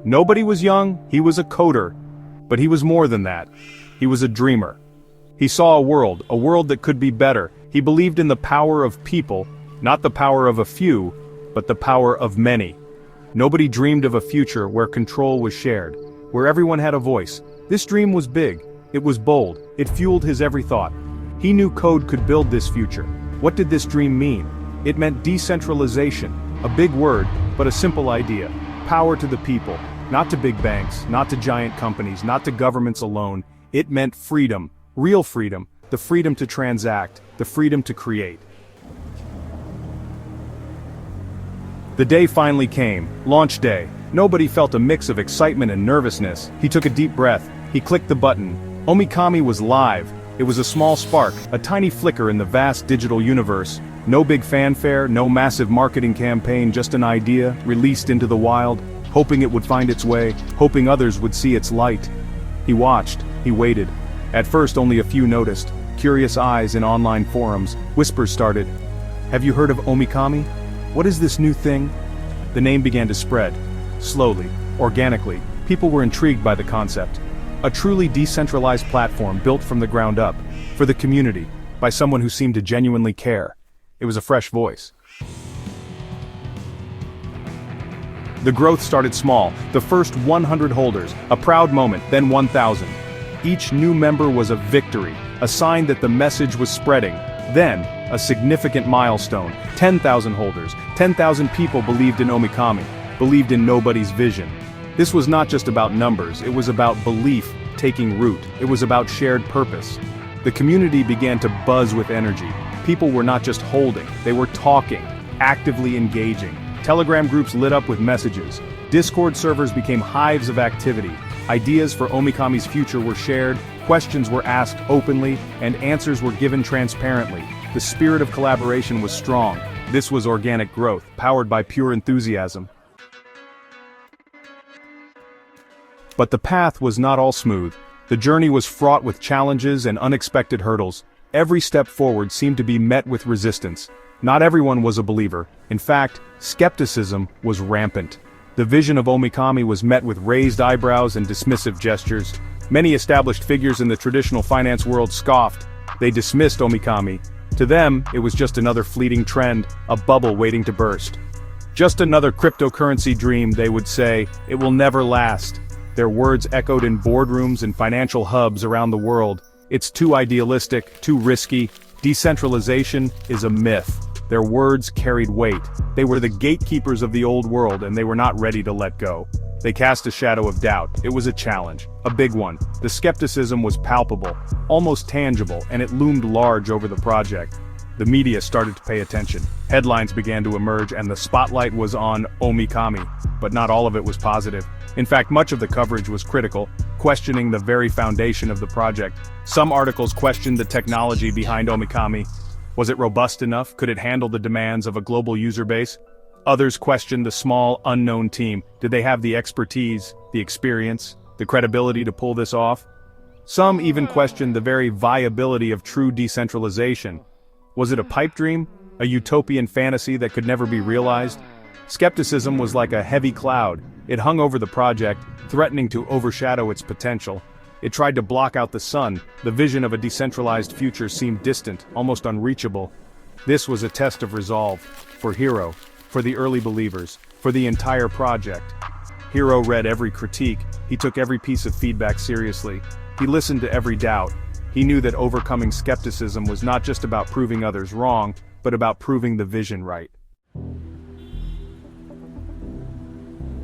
Nobody was young, he was a coder. But he was more than that. He was a dreamer. He saw a world that could be better. He believed in the power of people, not the power of a few, but the power of many. Nobody dreamed of a future where control was shared, where everyone had a voice. This dream was big, it was bold, it fueled his every thought. He knew code could build this future. What did this dream mean? It meant decentralization, a big word, but a simple idea. Power to the people, not to big banks, not to giant companies, not to governments alone. It meant freedom, real freedom, the freedom to transact, the freedom to create. The day finally came, launch day. Nobody felt a mix of excitement and nervousness. He took a deep breath. He clicked the button. Omikami was live. It was a small spark, a tiny flicker in the vast digital universe. No big fanfare, no massive marketing campaign, just an idea, released into the wild, hoping it would find its way, hoping others would see its light. He watched, he waited. At first only a few noticed, curious eyes in online forums, whispers started. Have you heard of Omikami? What is this new thing? The name began to spread. Slowly, organically, people were intrigued by the concept. A truly decentralized platform built from the ground up, for the community, by someone who seemed to genuinely care. It was a fresh voice. The growth started small, the first 100 holders, a proud moment, then 1,000. Each new member was a victory, a sign that the message was spreading. Then, a significant milestone, 10,000 holders, 10,000 people believed in Omikami, believed in nobody's vision. This was not just about numbers, it was about belief taking root, it was about shared purpose. The community began to buzz with energy. People were not just holding, they were talking, actively engaging. Telegram groups lit up with messages. Discord servers became hives of activity. Ideas for Omikami's future were shared, questions were asked openly, and answers were given transparently. The spirit of collaboration was strong. This was organic growth, powered by pure enthusiasm. But the path was not all smooth. The journey was fraught with challenges and unexpected hurdles. Every step forward seemed to be met with resistance. Not everyone was a believer. In fact, skepticism was rampant. The vision of Omikami was met with raised eyebrows and dismissive gestures. Many established figures in the traditional finance world scoffed. They dismissed Omikami. To them, it was just another fleeting trend, a bubble waiting to burst. Just another cryptocurrency dream, they would say. It will never last. Their words echoed in boardrooms and financial hubs around the world. It's too idealistic, too risky. Decentralization is a myth. Their words carried weight. They were the gatekeepers of the old world, and they were not ready to let go. They cast a shadow of doubt. It was a challenge, a big one. The skepticism was palpable, almost tangible, and it loomed large over the project. The media started to pay attention. Headlines began to emerge, and the spotlight was on Omikami. But not all of it was positive. In fact, much of the coverage was critical, questioning the very foundation of the project. Some articles questioned the technology behind Omikami. Was it robust enough? Could it handle the demands of a global user base? Others questioned the small, unknown team. Did they have the expertise, the experience, the credibility to pull this off? Some even questioned the very viability of true decentralization. Was it a pipe dream? A utopian fantasy that could never be realized? Skepticism was like a heavy cloud. It hung over the project, threatening to overshadow its potential. It tried to block out the sun. The vision of a decentralized future seemed distant, almost unreachable. This was a test of resolve. For Hiro, for the early believers, for the entire project. Hiro read every critique. He took every piece of feedback seriously. He listened to every doubt. He knew that overcoming skepticism was not just about proving others wrong, but about proving the vision right.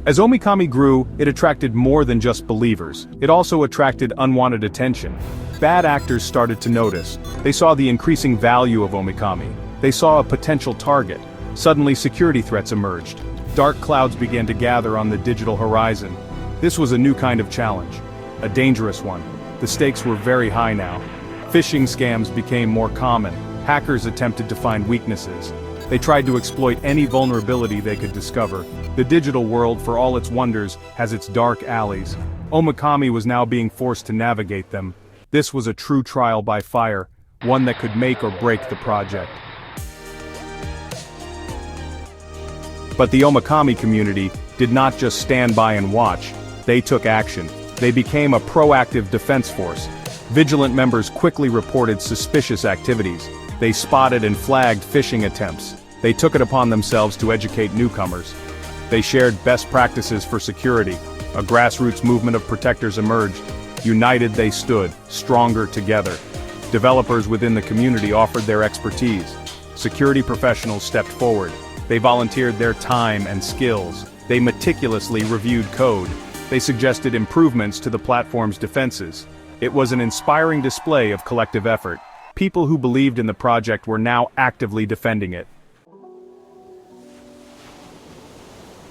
As Omikami grew, it attracted more than just believers. It also attracted unwanted attention. Bad actors started to notice. They saw the increasing value of Omikami. They saw a potential target. Suddenly, security threats emerged. Dark clouds began to gather on the digital horizon. This was a new kind of challenge. A dangerous one. The stakes were very high now. Phishing scams became more common. Hackers attempted to find weaknesses. They tried to exploit any vulnerability they could discover. The digital world, for all its wonders, has its dark alleys. Omikami was now being forced to navigate them. This was a true trial by fire, one that could make or break the project. But the Omikami community did not just stand by and watch. They took action. They became a proactive defense force. Vigilant members quickly reported suspicious activities. They spotted and flagged phishing attempts. They took it upon themselves to educate newcomers. They shared best practices for security. A grassroots movement of protectors emerged. United they stood, stronger together. Developers within the community offered their expertise. Security professionals stepped forward. They volunteered their time and skills. They meticulously reviewed code. They suggested improvements to the platform's defenses. It was an inspiring display of collective effort. People who believed in the project were now actively defending it.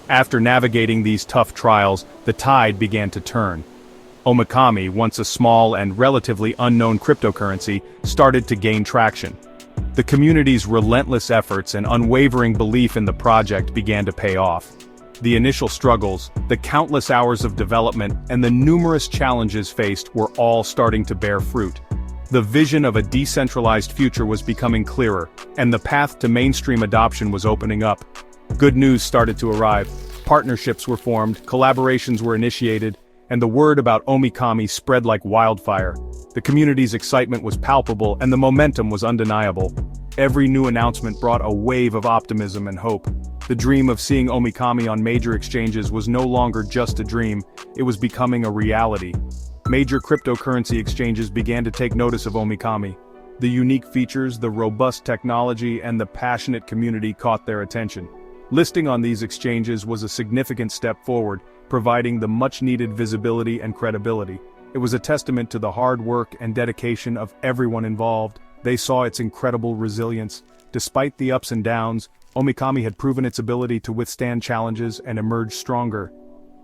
After navigating these tough trials, the tide began to turn. Omikami, once a small and relatively unknown cryptocurrency, started to gain traction. The community's relentless efforts and unwavering belief in the project began to pay off. The initial struggles, the countless hours of development, and the numerous challenges faced were all starting to bear fruit. The vision of a decentralized future was becoming clearer, and the path to mainstream adoption was opening up. Good news started to arrive. Partnerships were formed, collaborations were initiated, and the word about Omikami spread like wildfire. The community's excitement was palpable and the momentum was undeniable. Every new announcement brought a wave of optimism and hope. The dream of seeing Omikami on major exchanges was no longer just a dream, it was becoming a reality. Major cryptocurrency exchanges began to take notice of Omikami. The unique features, the robust technology, and the passionate community caught their attention. Listing on these exchanges was a significant step forward, providing the much-needed visibility and credibility. It was a testament to the hard work and dedication of everyone involved. They saw its incredible resilience. Despite the ups and downs, Omikami had proven its ability to withstand challenges and emerge stronger.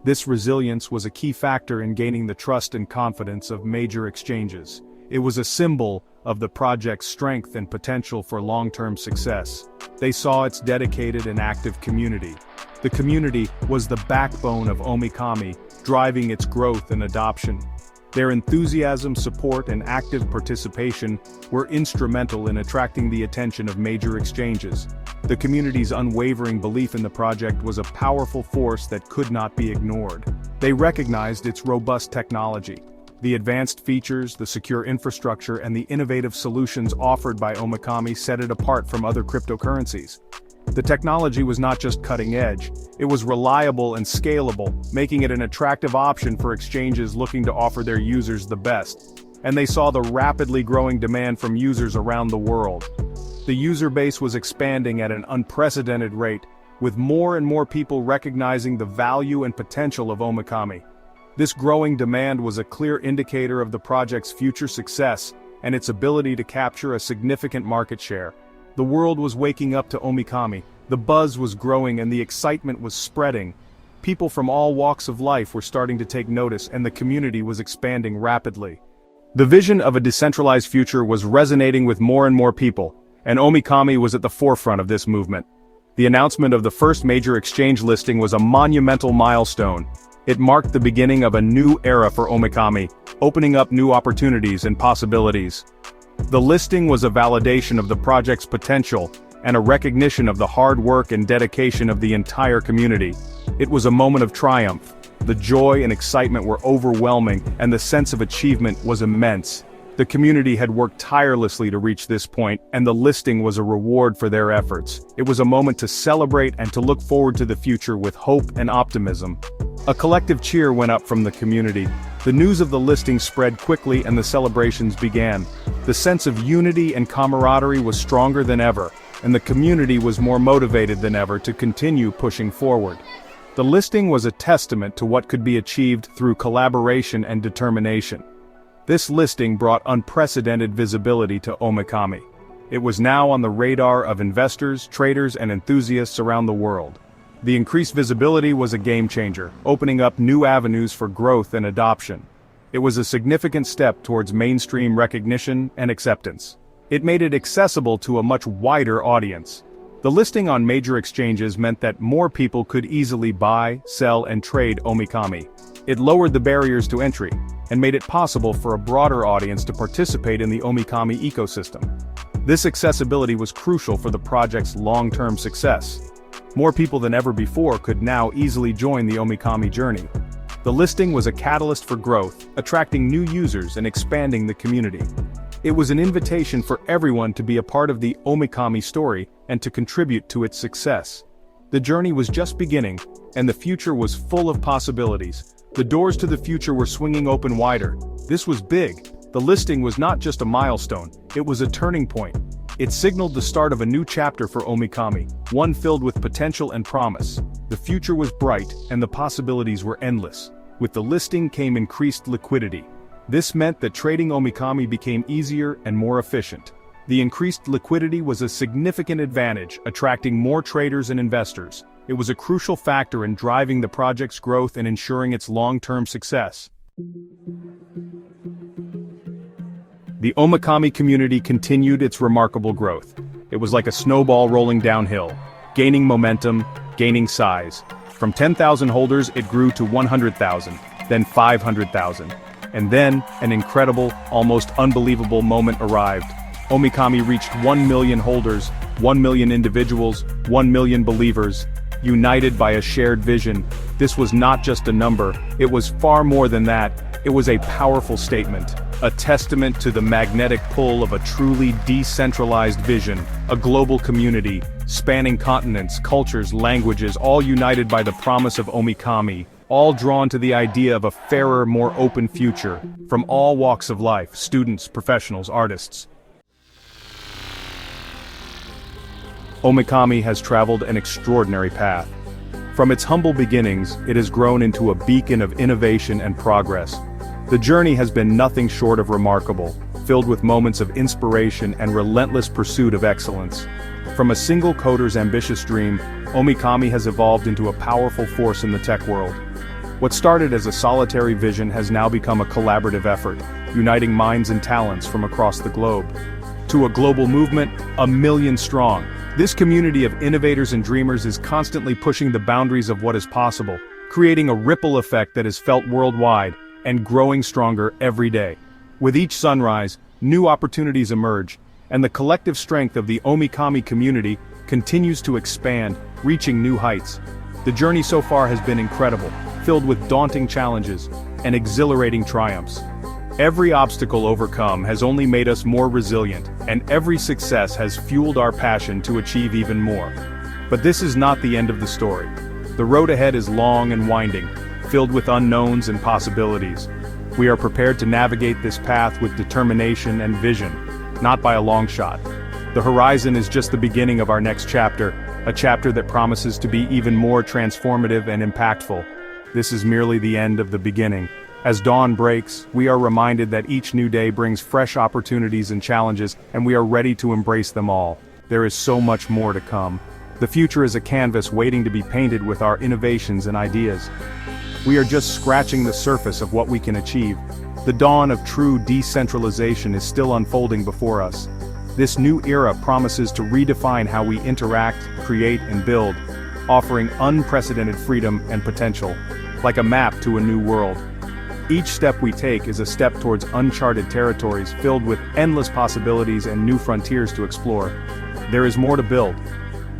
This resilience was a key factor in gaining the trust and confidence of major exchanges. It was a symbol of the project's strength and potential for long-term success. They saw its dedicated and active community. The community was the backbone of Omikami, driving its growth and adoption. Their enthusiasm, support, and active participation were instrumental in attracting the attention of major exchanges. The community's unwavering belief in the project was a powerful force that could not be ignored. They recognized its robust technology. The advanced features, the secure infrastructure, and the innovative solutions offered by Omikami set it apart from other cryptocurrencies. The technology was not just cutting edge, it was reliable and scalable, making it an attractive option for exchanges looking to offer their users the best. And they saw the rapidly growing demand from users around the world. The user base was expanding at an unprecedented rate, with more and more people recognizing the value and potential of Omikami. This growing demand was a clear indicator of the project's future success and its ability to capture a significant market share. The world was waking up to Omikami, the buzz was growing and the excitement was spreading. People from all walks of life were starting to take notice and the community was expanding rapidly. The vision of a decentralized future was resonating with more and more people, and Omikami was at the forefront of this movement. The announcement of the first major exchange listing was a monumental milestone. It marked the beginning of a new era for Omikami, opening up new opportunities and possibilities. The listing was a validation of the project's potential and a recognition of the hard work and dedication of the entire community. It was a moment of triumph. The joy and excitement were overwhelming, and the sense of achievement was immense. The community had worked tirelessly to reach this point, and the listing was a reward for their efforts. It was a moment to celebrate and to look forward to the future with hope and optimism. A collective cheer went up from the community. The news of the listing spread quickly and the celebrations began. The sense of unity and camaraderie was stronger than ever, and the community was more motivated than ever to continue pushing forward. The listing was a testament to what could be achieved through collaboration and determination. This listing brought unprecedented visibility to Omikami. It was now on the radar of investors, traders, and enthusiasts around the world. The increased visibility was a game-changer, opening up new avenues for growth and adoption. It was a significant step towards mainstream recognition and acceptance. It made it accessible to a much wider audience. The listing on major exchanges meant that more people could easily buy, sell, and trade Omikami. It lowered the barriers to entry, and made it possible for a broader audience to participate in the Omikami ecosystem. This accessibility was crucial for the project's long-term success. More people than ever before could now easily join the Omikami journey. The listing was a catalyst for growth, attracting new users and expanding the community. It was an invitation for everyone to be a part of the Omikami story and to contribute to its success. The journey was just beginning, and the future was full of possibilities. The doors to the future were swinging open wider. This was big. The listing was not just a milestone, it was a turning point. It signaled the start of a new chapter for Omikami, one filled with potential and promise. The future was bright, and the possibilities were endless. With the listing came increased liquidity. This meant that trading Omikami became easier and more efficient. The increased liquidity was a significant advantage, attracting more traders and investors. It was a crucial factor in driving the project's growth and ensuring its long-term success. The Omikami community continued its remarkable growth. It was like a snowball rolling downhill, gaining momentum, gaining size. From 10,000 holders it grew to 100,000, then 500,000. And then, an incredible, almost unbelievable moment arrived. Omikami reached 1 million holders, 1 million individuals, 1 million believers, united by a shared vision. This was not just a number, it was far more than that. It was a powerful statement, a testament to the magnetic pull of a truly decentralized vision, a global community, spanning continents, cultures, languages, all united by the promise of Omikami, all drawn to the idea of a fairer, more open future, from all walks of life, students, professionals, artists. Omikami has traveled an extraordinary path. From its humble beginnings, it has grown into a beacon of innovation and progress. The journey has been nothing short of remarkable, filled with moments of inspiration and relentless pursuit of excellence. From a single coder's ambitious dream, Omikami has evolved into a powerful force in the tech world. What started as a solitary vision has now become a collaborative effort, uniting minds and talents from across the globe. To a global movement, 1 million strong. This community of innovators and dreamers is constantly pushing the boundaries of what is possible, creating a ripple effect that is felt worldwide, and growing stronger every day. With each sunrise, new opportunities emerge, and the collective strength of the Omikami community continues to expand, reaching new heights. The journey so far has been incredible, filled with daunting challenges and exhilarating triumphs. Every obstacle overcome has only made us more resilient, and every success has fueled our passion to achieve even more. But this is not the end of the story. The road ahead is long and winding, filled with unknowns and possibilities. We are prepared to navigate this path with determination and vision, not by a long shot. The horizon is just the beginning of our next chapter, a chapter that promises to be even more transformative and impactful. This is merely the end of the beginning. As dawn breaks, we are reminded that each new day brings fresh opportunities and challenges, and we are ready to embrace them all. There is so much more to come. The future is a canvas waiting to be painted with our innovations and ideas. We are just scratching the surface of what we can achieve. The dawn of true decentralization is still unfolding before us. This new era promises to redefine how we interact, create, and build, offering unprecedented freedom and potential, like a map to a new world. Each step we take is a step towards uncharted territories filled with endless possibilities and new frontiers to explore. There is more to build.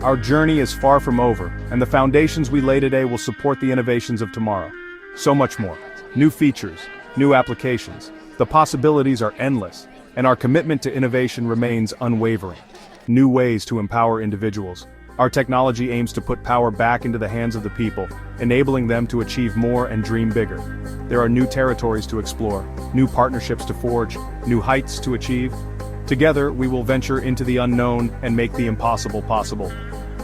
Our journey is far from over, and the foundations we lay today will support the innovations of tomorrow. So much more. New features, new applications. The possibilities are endless, and our commitment to innovation remains unwavering. New ways to empower individuals. Our technology aims to put power back into the hands of the people, enabling them to achieve more and dream bigger. There are new territories to explore, new partnerships to forge, new heights to achieve. Together, we will venture into the unknown and make the impossible possible.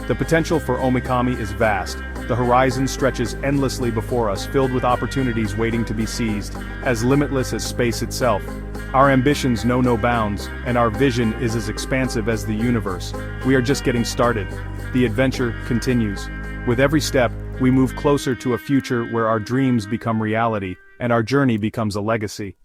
The potential for Omikami is vast. The horizon stretches endlessly before us, filled with opportunities waiting to be seized, as limitless as space itself. Our ambitions know no bounds, and our vision is as expansive as the universe. We are just getting started. The adventure continues. With every step, we move closer to a future where our dreams become reality, and our journey becomes a legacy.